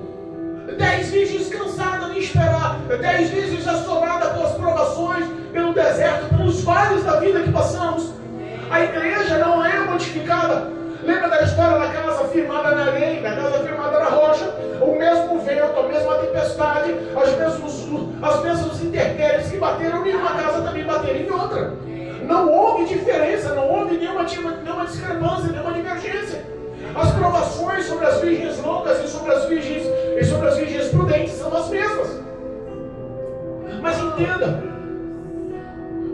10 virgens cansadas de esperar, 10 virgens assoladas pelas provações, pelo deserto, pelos vales da vida que passamos. A igreja não é modificada. Lembra da história da casa firmada na areia, da casa firmada na rocha? O mesmo vento, a mesma tempestade, as mesmas intempéries que bateram em uma casa também bateram em outra. Não houve diferença, não houve nenhuma discrepância, nenhuma divergência. As provações sobre as virgens loucas e sobre as virgens prudentes são as mesmas. Mas entenda,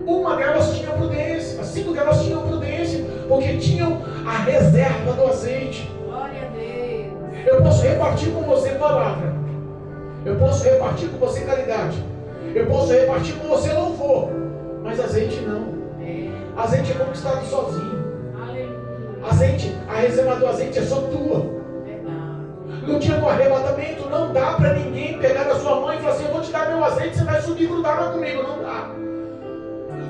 uma delas tinha prudência, as 5 delas tinham prudência, porque tinham a reserva do azeite. Glória a Deus. Eu posso repartir com você palavra, eu posso repartir com você caridade, eu posso repartir com você louvor, mas azeite não. É. Azeite é conquistado sozinho. Aleluia. Azeite, a reserva do azeite é só tua. Verdade. No dia do arrebatamento, não dá para ninguém pegar da sua mãe e falar assim: eu vou te dar meu azeite, você vai subir e grudar comigo. Não dá.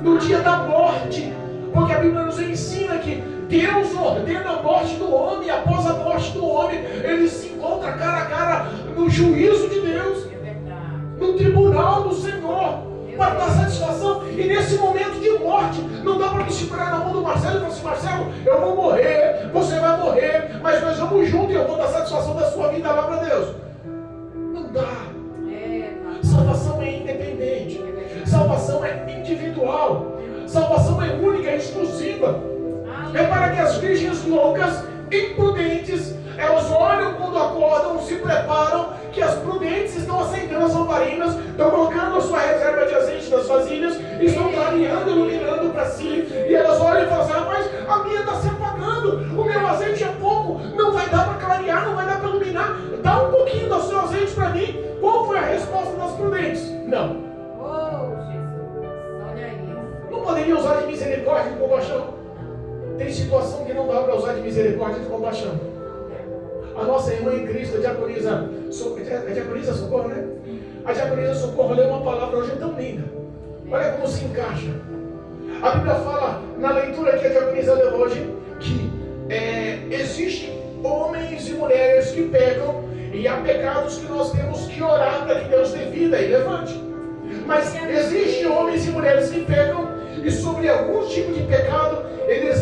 No dia da morte, porque a Bíblia nos ensina que Deus ordena a morte do homem, e após a morte do homem, ele se encontra cara a cara no juízo de Deus, É verdade. no tribunal do Senhor, para dar satisfação. E nesse momento de morte, não dá para me segurar na mão do Marcelo e falar assim: Marcelo, eu vou morrer, você vai morrer, mas nós vamos juntos e eu vou dar satisfação da sua vida lá para Deus. Não dá. É, papai. Salvação é independente, salvação é individual, salvação é única e exclusiva. Repara que as virgens loucas, imprudentes, elas olham quando acordam, se preparam, que as prudentes estão acendendo as lamparinas, estão colocando a sua reserva de azeite nas vasilhas, estão clareando, iluminando para si, e elas olham e falam assim: rapaz, a minha está se apagando, o meu azeite é pouco, não vai dar para clarear, não vai dar para iluminar, dá um pouquinho do seu azeite para mim. Qual foi a resposta das prudentes? Não. Oh, Jesus. Olha isso. Não poderia usar de misericórdia e de compaixão. Tem situação que não dá para usar de misericórdia e de compaixão. A nossa irmã em Cristo, a diaconisa Socorro, né? A diaconisa Socorro leu uma palavra hoje tão linda. Olha como se encaixa. A Bíblia fala, na leitura que a diaconisa leu hoje, que existem homens e mulheres que pecam, e há pecados que nós temos que orar para que Deus dê vida e levante. Mas existem homens e mulheres que pecam, e sobre algum tipo de pecado,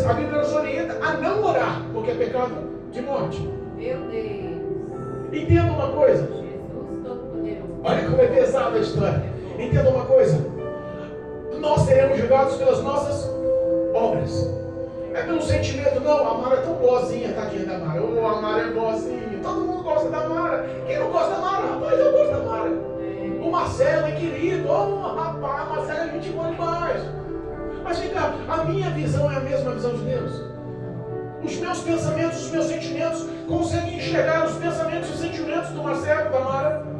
a Bíblia nos orienta a não orar, porque é pecado de morte. Meu Deus. Entenda uma coisa. Jesus Todo-Poderoso. Olha como é pesada a história. Entenda uma coisa. Nós seremos julgados pelas nossas obras. É pelo sentimento, não, a Mara é tão boazinha, tadinha da Mara. Oh, a Mara é boazinha. Todo mundo gosta da Mara. Quem não gosta da Mara? Rapaz, eu gosto da Mara. O Marcelo é querido. Oh, rapaz, o Marcelo é gente boa demais. Mas vem cá, a minha visão é a mesma visão de Deus. Os meus pensamentos, os meus sentimentos conseguem enxergar os pensamentos e os sentimentos do Marcelo, da Mara.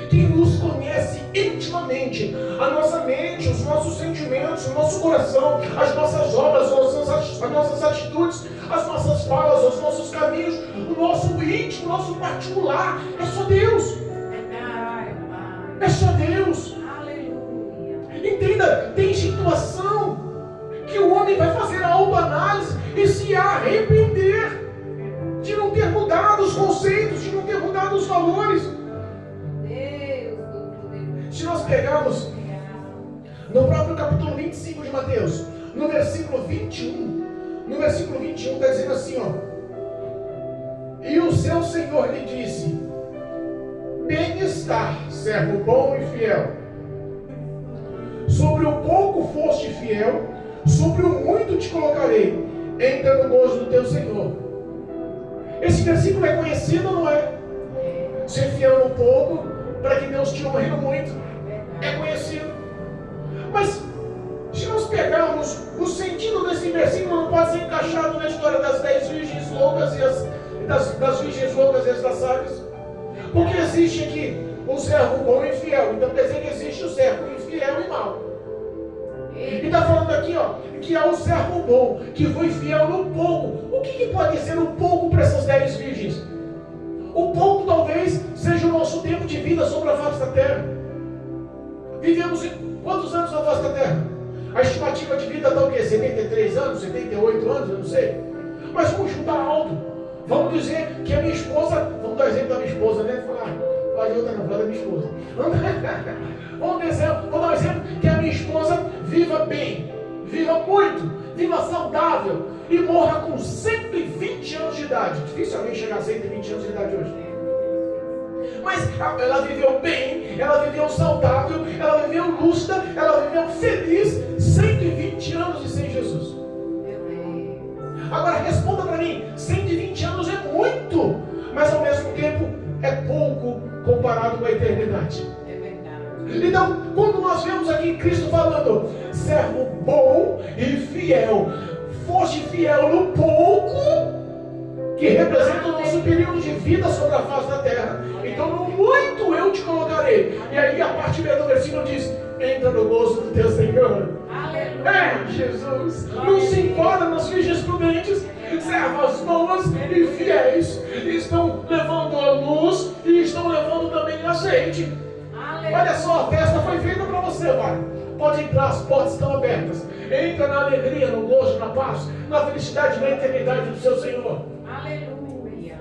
Quem nos conhece intimamente, a nossa mente, os nossos sentimentos, o nosso coração, as nossas obras, as nossas atitudes, as nossas falas, os nossos caminhos, o nosso íntimo, o nosso particular, é só Deus. É só Deus. Aleluia. Entenda, tem situação que o homem vai fazer a autoanálise e se arrepender de não ter mudado os conceitos, de não ter mudado os valores. Se nós pegarmos no próprio capítulo 25 de Mateus, no versículo 21 está dizendo assim, ó: e o seu Senhor lhe disse: bem-estar, servo bom e fiel. Sobre o pouco foste fiel, sobre o muito te colocarei. Entra no gozo do teu Senhor. Esse versículo é conhecido ou não é? Ser fiel no pouco, para que Deus te honre no muito. É conhecido. Mas, se nós pegarmos o sentido desse versículo, não pode ser encaixado na história das 10 virgens loucas e das virgens loucas e as das sábias. Porque existe aqui o servo bom e fiel. Então quer dizer que existe o servo infiel e mau. E está falando aqui, ó, que é o servo bom, que foi fiel no pouco. O que pode ser o pouco para essas 10 virgens? O pouco talvez seja o nosso tempo de vida sobre a face da terra. Vivemos em quantos anos na face da terra? A estimativa de vida está o quê? 73 anos, 78 anos, eu não sei. Mas vamos chutar alto. Vamos dizer que a minha esposa, vamos dar exemplo da minha esposa, né? Falar de outra não, falar da minha esposa. Vamos dar um exemplo que a minha esposa viva bem, viva muito, viva saudável e morra com 120 anos de idade. Difícil alguém chegar a 120 anos de idade hoje. Mas ela viveu bem, ela viveu saudável, ela viveu lúcida, ela viveu feliz, 120 anos e sem Jesus. Agora responda para mim, 120 anos é muito, mas ao mesmo tempo é pouco comparado com a eternidade. É verdade. Então, quando nós vemos aqui Cristo falando, servo bom e fiel, foste fiel no pouco, que representa o nosso período de vida sobre a face da terra, então no muito eu te colocarei. E aí a parte B do versículo diz: entra no gozo do teu Senhor. Aleluia. É, Jesus, não se enquadra nas virgens prudentes, servas boas e fiéis, estão levando a luz e estão levando também azeite. Aleluia. Olha só, a festa foi feita para você, pai. Pode entrar, as portas estão abertas. Entra na alegria, no gozo, na paz, na felicidade, na eternidade do seu Senhor. Aleluia.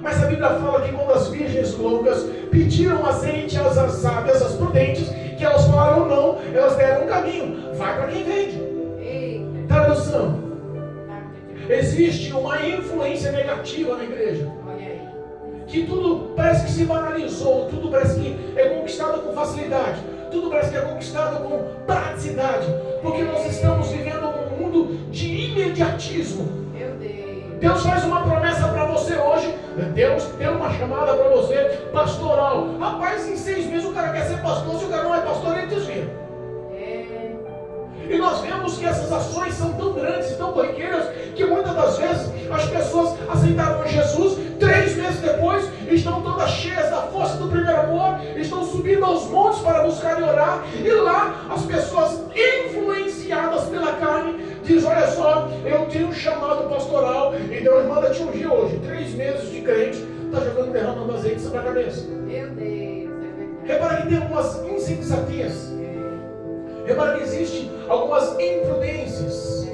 Mas a Bíblia fala que quando as virgens loucas pediram azeite às sábias, às prudentes, que elas falaram não, elas deram um caminho. Vai para quem vende. Eita. Tradução: existe uma influência negativa na igreja. Olha aí. Que tudo parece que se banalizou, tudo parece que é conquistado com facilidade, tudo parece que é conquistado com praticidade, porque nós estamos vivendo um mundo de imediatismo. Meu Deus. Deus faz uma promessa para você hoje, Deus tem uma chamada para você pastoral. Rapaz, em 6 meses o cara quer ser pastor, se o cara não é pastor, ele desvia. É. E nós vemos que essas ações são tão grandes e tão corriqueiras que muitas das vezes as pessoas aceitaram Jesus, 3 meses depois estão todas cheias da força do primeiro amor, estão subindo aos montes para buscar e orar, e lá as pessoas influenciadas pela carne dizem: olha só, eu tenho um chamado pastoral e Deus manda te ungir hoje. 3 meses de crente, está jogando, derramando azeite sobre a cabeça. Meu Deus. É verdade. Repara que tem algumas insensatez. Repara que existem algumas imprudências.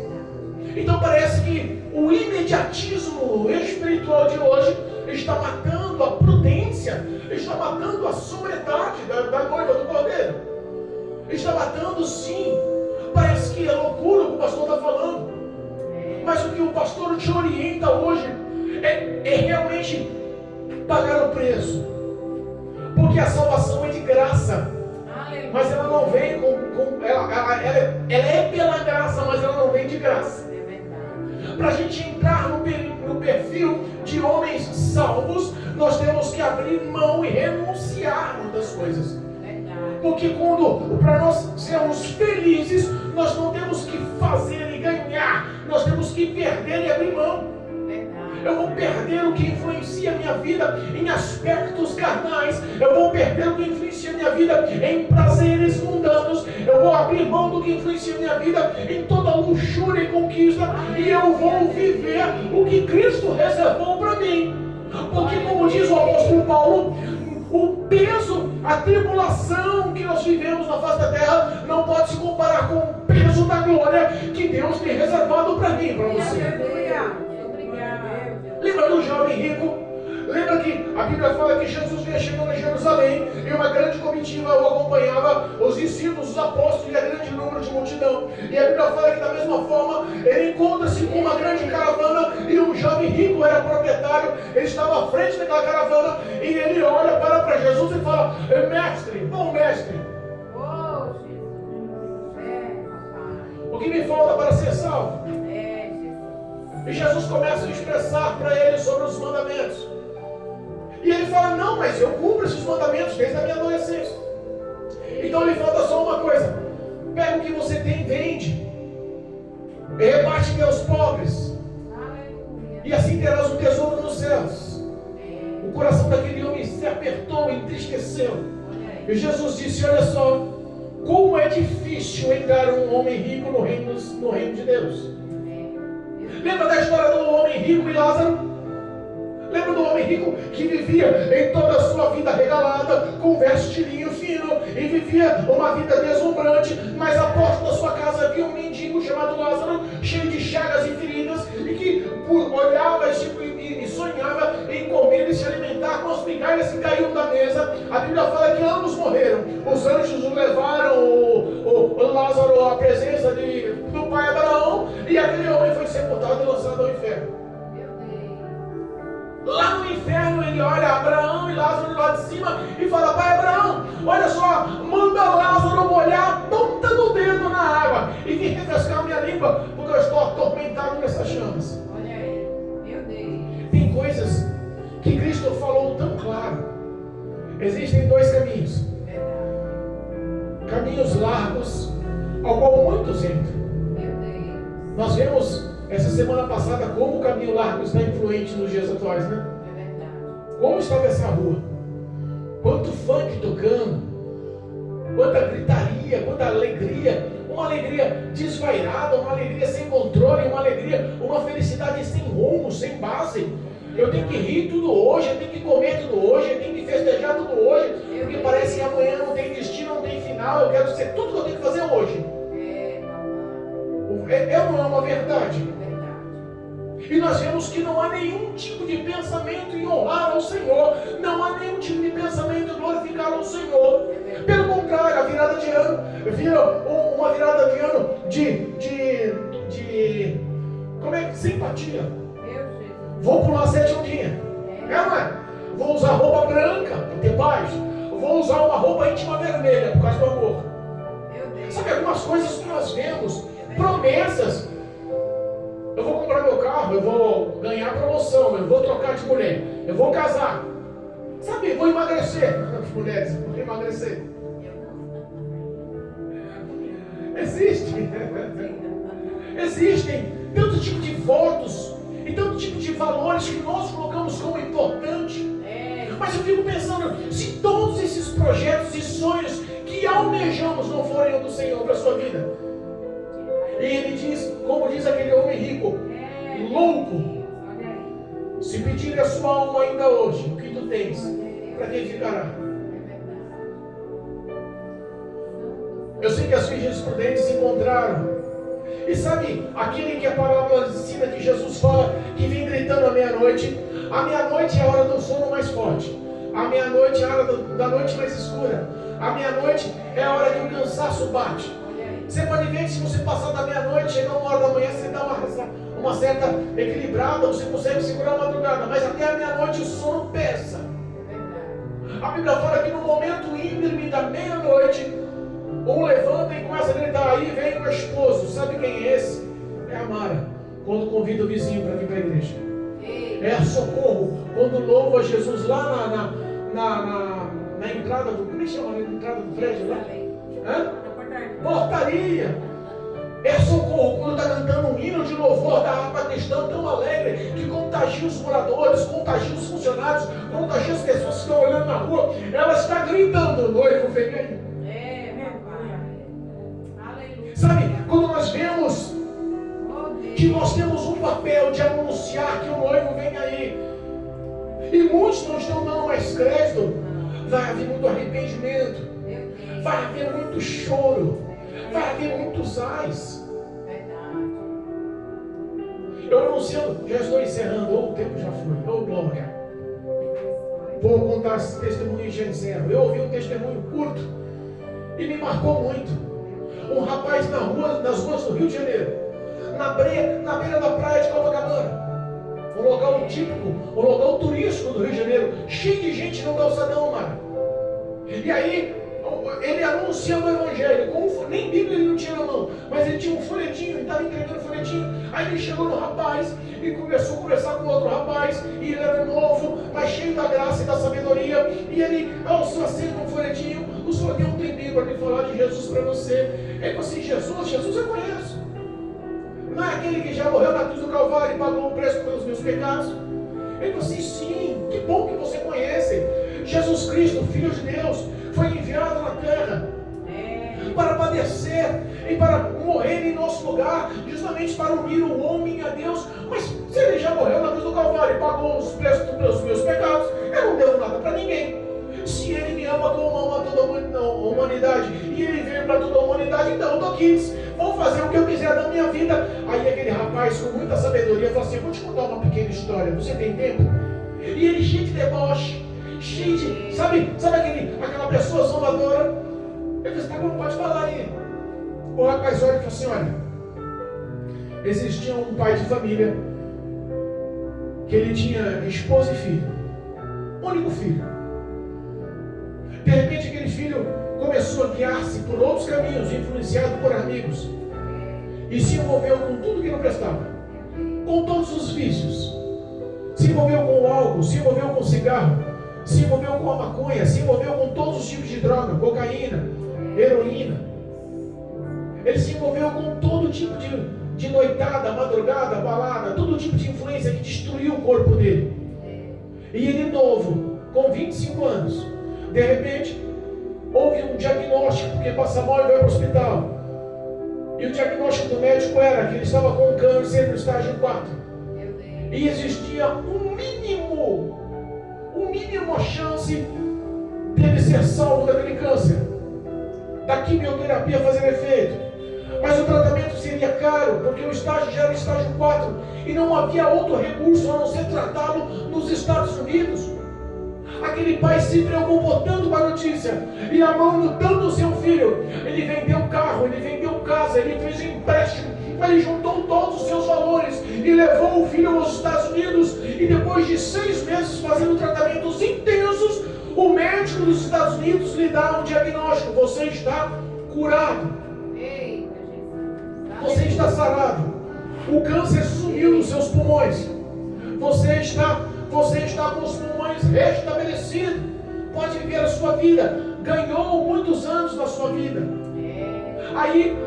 Então parece que o imediatismo espiritual de hoje está matando a prudência, está matando a sobriedade da noiva do Cordeiro. Está matando, sim. Parece que é loucura o que o pastor está falando. Mas o que o pastor te orienta hoje é realmente pagar o preço. Porque a salvação é de graça. Mas ela não vem ela é pela graça, mas ela não vem de graça. Para a gente entrar no perfil de homens salvos, nós temos que abrir mão e renunciar muitas coisas. Porque para nós sermos felizes, nós não temos que fazer e ganhar, nós temos que perder e abrir mão. Eu vou perder o que influencia a minha vida em aspectos carnais. Eu vou perder o que influencia a minha vida em prazeres mundanos. Eu vou abrir mão do que influencia a minha vida em toda luxúria e conquista. E eu vou viver o que Cristo reservou para mim. Porque, como diz o apóstolo Paulo, o peso, a tribulação que nós vivemos na face da terra não pode se comparar com o peso da glória que Deus tem reservado para mim e para você. Lembra do jovem rico? Lembra que a Bíblia fala que Jesus vinha chegando em Jerusalém e uma grande comitiva o acompanhava, os discípulos, os apóstolos e a grande número de multidão. E a Bíblia fala que da mesma forma ele encontra-se com uma grande caravana e um jovem rico era proprietário, ele estava à frente daquela caravana e ele olha para Jesus e fala: mestre, bom mestre, o que me falta para ser salvo? E Jesus começa a expressar para ele sobre os mandamentos. E ele fala: não, mas eu cumpro esses mandamentos desde a minha adolescência. Então lhe falta só uma coisa: pega o que você tem, vende, e reparte aos pobres, e assim terás um tesouro nos céus. O coração daquele homem se apertou, entristeceu. E Jesus disse: olha só, como é difícil entrar um homem rico no reino de Deus. Lembra da história do homem rico e Lázaro? Lembra do homem rico que vivia em toda a sua vida regalada, com vestilinho fino, e vivia uma vida deslumbrante, mas à porta da sua casa havia um mendigo chamado Lázaro, cheio de chagas e feridas, e que olhava e sonhava em comer e se alimentar com as migalhas que caíam da mesa. A Bíblia fala que ambos morreram. Os anjos o levaram, o Lázaro, à presença do pai Abraão, e aquele homem foi sepultado e lançado ao inferno. Lá no inferno ele olha Abraão e Lázaro lá de cima e fala: pai Abraão, olha só, manda Lázaro molhar a ponta do dedo na água e vir refrescar a minha língua, porque eu estou atormentado nessas chamas. Olha aí, meu Deus. Tem coisas que Cristo falou tão claro. Existem dois caminhos. Caminhos largos, ao qual muitos entram. Meu Deus. Nós vemos essa semana passada como o caminho largo está influente nos dias atuais, né? É verdade. Como estava essa rua? Quanto funk tocando, quanta gritaria, quanta alegria, uma alegria desvairada, uma alegria sem controle, uma alegria, uma felicidade sem rumo, sem base. Eu tenho que rir tudo hoje, eu tenho que comer tudo hoje, eu tenho que festejar tudo hoje, porque parece que amanhã não tem destino, não tem final, eu quero ser tudo que eu tenho que fazer hoje. É ou não é uma verdade? E nós vemos que não há nenhum tipo de pensamento em honrar ao Senhor, não há nenhum tipo de pensamento em glorificar ao Senhor. Pelo contrário, a virada de ano vira uma virada de ano de como é que simpatia. Vou pular 7 um dia. Não é? Vou usar roupa branca para ter paz. Vou usar uma roupa íntima vermelha por causa do amor. Sabe algumas coisas que nós vemos? Promessas. Eu vou comprar meu carro, eu vou ganhar promoção, eu vou trocar de mulher, eu vou casar. Sabe, vou emagrecer. As mulheres, vou emagrecer. Existem tanto tipo de votos e tanto tipo de valores que nós colocamos como importante. Mas eu fico pensando, se todos esses projetos e sonhos que almejamos não forem do Senhor para a sua vida. E ele diz, como diz aquele homem rico, louco, se pedir a sua alma ainda hoje, o que tu tens, para quem ficará? Eu sei que as virgens prudentes encontraram, E sabe, aquele que a parábola ensina que Jesus fala, que vem gritando à meia-noite. A meia-noite é a hora do sono mais forte. A meia-noite é a hora da noite mais escura. A meia-noite é a hora que o cansaço bate. Você pode ver que se você passar da meia-noite, chegar 1 hora da manhã, você dá uma certa equilibrada, você consegue segurar a madrugada. Mas até a meia-noite o sono pesa. A Bíblia fala que no momento íngreme da meia-noite, um levanta e começa a gritar, aí vem o meu esposo. Sabe quem é esse? É a Mara, quando convida o vizinho para vir para a igreja. É a Socorro, quando louva Jesus lá na entrada do... Como é que chama? Na entrada do prédio lá? Hã? Portaria. É a Socorro, quando está cantando um hino de louvor da harpa cristã tão alegre, que contagia os moradores, contagia os funcionários, contagia as pessoas que estão olhando na rua. Ela está gritando, o noivo vem aí. Sabe, quando nós vemos que nós temos um papel de anunciar que o noivo vem aí, e muitos não estão dando mais crédito, vai haver muito arrependimento, vai haver muito choro, vai haver muitos ais. Eu anunciando, já estou encerrando, ou o tempo já foi, ou glória. Vou contar esse testemunho de encerro. Eu ouvi um testemunho curto e me marcou muito. Um rapaz nas ruas do Rio de Janeiro, na beira da praia de Copacabana, um local típico, um local turístico do Rio de Janeiro, cheio de gente no calçadão, mano. E aí, ele anunciando o evangelho, nem Bíblia ele não tinha na mão, mas ele tinha um folhetinho, ele estava entregando o folhetinho. Aí ele chegou no rapaz e começou a conversar com outro rapaz, e ele era novo, mas cheio da graça e da sabedoria, e ele alçou assim com o folhetinho, o senhor tem um tempinho para me falar de Jesus para você. Ele falou assim, Jesus eu conheço. Não é aquele que já morreu na cruz do Calvário e pagou o preço pelos meus pecados? Ele falou assim, sim, que bom que você conhece. Jesus Cristo, Filho de Deus, foi enviado na terra para padecer e para morrer em nosso lugar, justamente para unir o homem a Deus. Mas se ele já morreu na cruz do Calvário e pagou os preços pelos meus pecados, eu não devo nada para ninguém. Se ele me ama como ama toda a humanidade, e ele veio para toda a humanidade, então eu estou aqui, vou fazer o que eu quiser da minha vida. Aí aquele rapaz com muita sabedoria falou assim, vou te contar uma pequena história, você tem tempo? E ele cheio de deboche, cheio de, sabe aquela pessoa zombadora. Ele disse, tá bom, pode falar aí. O rapaz olha e falou assim, olha, existia um pai de família, que ele tinha esposa e filho, único filho. De repente aquele filho começou a guiar-se por outros caminhos, influenciado por amigos, e se envolveu com tudo que não prestava, com todos os vícios. Se envolveu com o álcool, se envolveu com o cigarro, se envolveu com a maconha, se envolveu com todos os tipos de droga, cocaína, heroína. Ele se envolveu com todo tipo de noitada, madrugada, balada, todo tipo de influência que destruiu o corpo dele. E ele novo, com 25 anos, de repente, houve um diagnóstico, porque passa mal e vai para o hospital. E o diagnóstico do médico era que ele estava com câncer no estágio 4. E existia um mínimo chance dele ser salvo daquele câncer, da quimioterapia fazer efeito. Mas o tratamento seria caro, porque o estágio já era estágio 4 e não havia outro recurso a não ser tratá-lo nos Estados Unidos. Aquele pai se preocupou tanto com a notícia e amando tanto o seu filho, ele vendeu carro, ele vendeu casa, ele fez um empréstimo, ele juntou todos os seus valores e levou o filho aos Estados Unidos. E depois de 6 meses fazendo tratamentos intensos, o médico dos Estados Unidos lhe dá um diagnóstico: você está curado, você está sarado, o câncer sumiu dos seus pulmões, você está com os pulmões restabelecidos, pode viver a sua vida, ganhou muitos anos na sua vida. Aí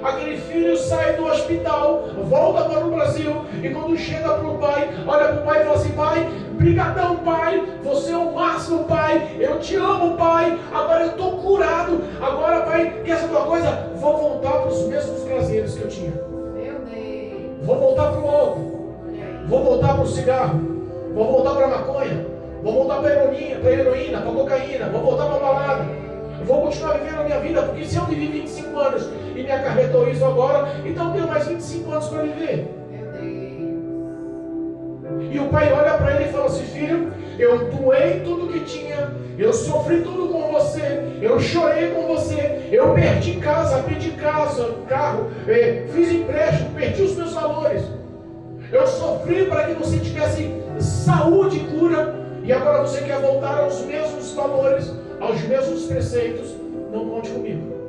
aquele filho sai do hospital, volta para o Brasil, e quando chega para o pai, olha para o pai e fala assim: pai, brigadão pai, você é o máximo pai, eu te amo pai, agora eu estou curado, agora pai, quer saber uma coisa? Vou voltar para os mesmos prazeres que eu tinha, vou voltar para o álcool, vou voltar para o cigarro, vou voltar para a maconha, vou voltar para a heroína, para a cocaína, vou voltar para a balada. vou continuar vivendo a minha vida, porque se eu vivi 25 anos e me acarretou isso agora, então eu tenho mais 25 anos para viver. E o pai olha para ele e fala assim: filho, eu doei tudo que tinha, eu sofri tudo com você, eu chorei com você, eu perdi casa, carro, fiz empréstimo, perdi os meus valores, eu sofri para que você tivesse saúde e cura, e agora você quer voltar aos mesmos valores, aos mesmos preceitos. Não conte comigo.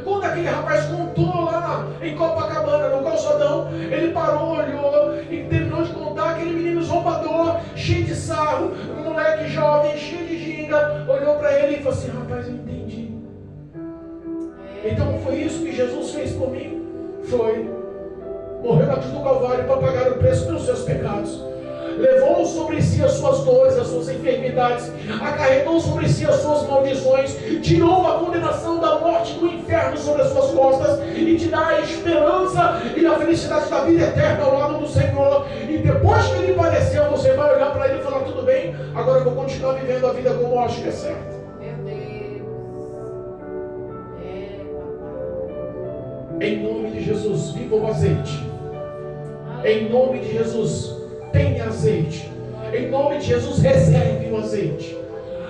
Quando aquele rapaz contou lá em Copacabana, no calçadão, ele parou, olhou e terminou de contar. Aquele menino zombador, cheio de sarro, um moleque jovem, cheio de ginga, olhou para ele e falou assim: rapaz, eu entendi. Então foi isso que Jesus fez por mim. Foi. Morreu na cruz do Calvário para pagar o preço pelos seus pecados. Levou sobre si as suas dores, as suas enfermidades, acarretou sobre si as suas maldições, tirou a condenação da morte do inferno sobre as suas costas e te dá a esperança e a felicidade da vida eterna ao lado do Senhor. E depois que ele pareceu, você vai olhar para ele e falar: tudo bem, agora eu vou continuar vivendo a vida como eu acho que é certo. Meu Deus. Em nome de Jesus, viva o azeite. Em nome de Jesus, tenha azeite. Em nome de Jesus, reserve o azeite.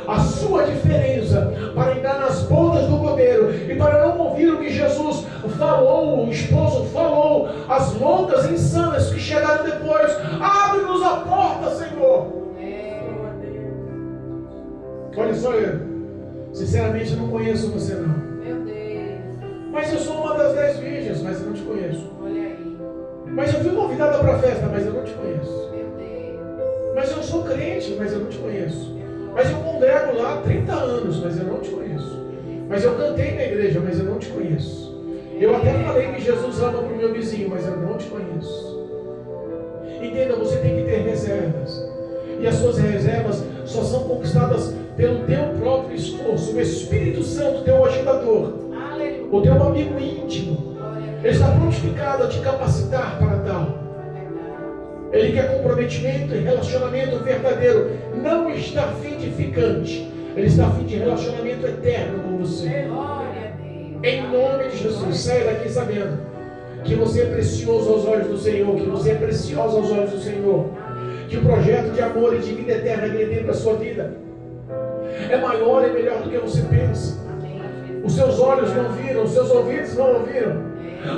A sua diferença para entrar nas bodas do Cordeiro e para não ouvir o que Jesus falou, o esposo falou, as loucas insanas que chegaram depois. Abre-nos a porta, Senhor. Olha só, eu sinceramente não conheço você não. Meu Deus. Mas eu sou uma das 10 virgens, mas eu não te conheço. Olha aí. Mas eu fui convidada para a festa, mas eu não te conheço. Meu Deus. Mas eu sou crente, mas eu não te conheço. Mas eu congrego lá há 30 anos, mas eu não te conheço. Mas eu cantei na igreja, mas eu não te conheço. Eu até falei que Jesus ama para o meu vizinho, mas eu não te conheço. Entenda, você tem que ter reservas. E as suas reservas só são conquistadas pelo teu próprio esforço. O Espírito Santo, teu ajudador, o teu amigo íntimo, ele está prontificado a te capacitar para tal. Ele quer comprometimento e relacionamento verdadeiro. Não está a fim de ficante. Ele está a fim de relacionamento eterno com você. Em nome de Jesus, saia daqui sabendo que você é precioso aos olhos do Senhor, que você é precioso aos olhos do Senhor, que o projeto de amor e de vida eterna que Ele tem para a sua vida é maior e melhor do que você pensa. Os seus olhos não viram, os seus ouvidos não ouviram.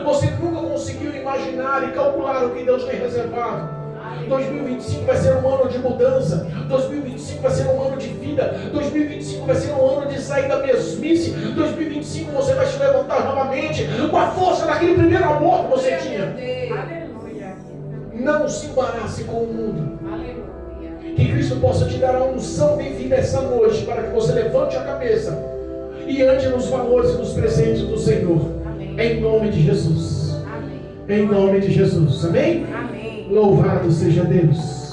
Você nunca conseguiu imaginar e calcular o que Deus tem reservado. 2025 vai ser um ano de mudança. 2025 vai ser um ano de vida. 2025 vai ser um ano de sair da mesmice. 2025 você vai se levantar novamente com a força daquele primeiro amor que você tinha. Aleluia. Não se embarace com o mundo. Aleluia. Que Cristo possa te dar a unção de vida essa noite, para que você levante a cabeça e ande nos valores e nos preceitos do Senhor. Amém. Em nome de Jesus. Amém. Em nome de Jesus. Amém? Amém. Louvado seja Deus.